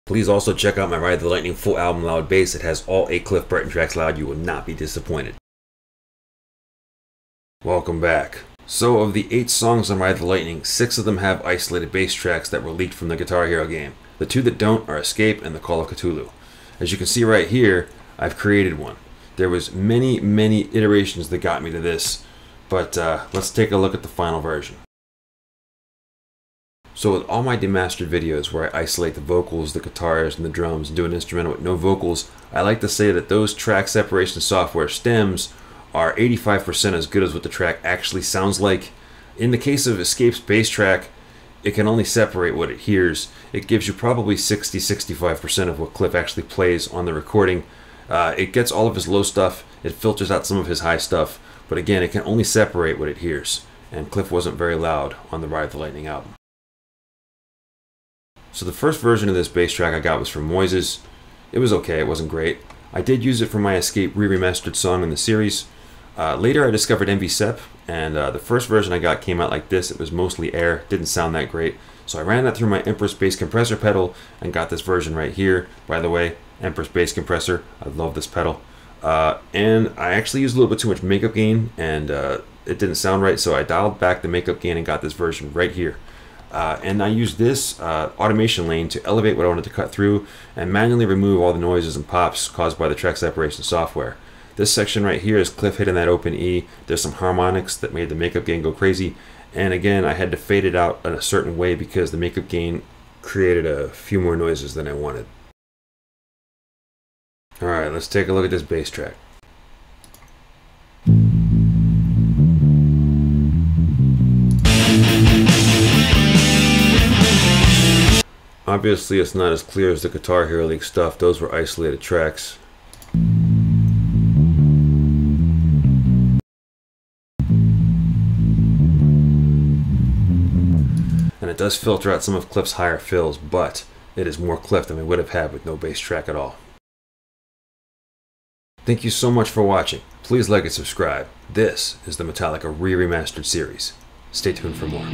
Please also check out my Ride the Lightning full album Loud Bass. It has all 8 Cliff Burton tracks loud. You will not be disappointed. Welcome back. So of the 8 songs on Ride the Lightning, 6 of them have isolated bass tracks that were leaked from the Guitar Hero game. The 2 that don't are Escape and The Call of Cthulhu. As you can see right here, I've created one. There was many iterations that got me to this, but let's take a look at the final version. So with all my demastered videos where I isolate the vocals, the guitars, and the drums and do an instrumental with no vocals, I like to say that those track separation software stems are 85% as good as what the track actually sounds like. In the case of Escape's bass track, it can only separate what it hears. It gives you probably 60-65% of what Cliff actually plays on the recording. It gets all of his low stuff, it filters out some of his high stuff, but again, it can only separate what it hears. And Cliff wasn't very loud on the Ride the Lightning album. So the first version of this bass track I got was from Moises. It was okay, it wasn't great. I did use it for my Escape Re-Remastered song in the series. Later I discovered MV-Sep, and the first version I got came out like this. It was mostly air, didn't sound that great. So I ran that through my Empress Bass Compressor pedal and got this version right here. By the way, Empress Bass Compressor, I love this pedal. And I actually used a little bit too much makeup gain, and it didn't sound right, so I dialed back the makeup gain and got this version right here. And I used this automation lane to elevate what I wanted to cut through and manually remove all the noises and pops caused by the track separation software. This section right here is Cliff hitting that open E. There's some harmonics that made the makeup gain go crazy. And again, I had to fade it out in a certain way because the makeup gain created a few more noises than I wanted. Alright, let's take a look at this bass track. Obviously, it's not as clear as the Guitar Hero leak stuff. Those were isolated tracks. And it does filter out some of Cliff's higher fills, but it is more Cliff than we would have had with no bass track at all. Thank you so much for watching. Please like and subscribe. This is the Metallica Re-Remastered series. Stay tuned for more.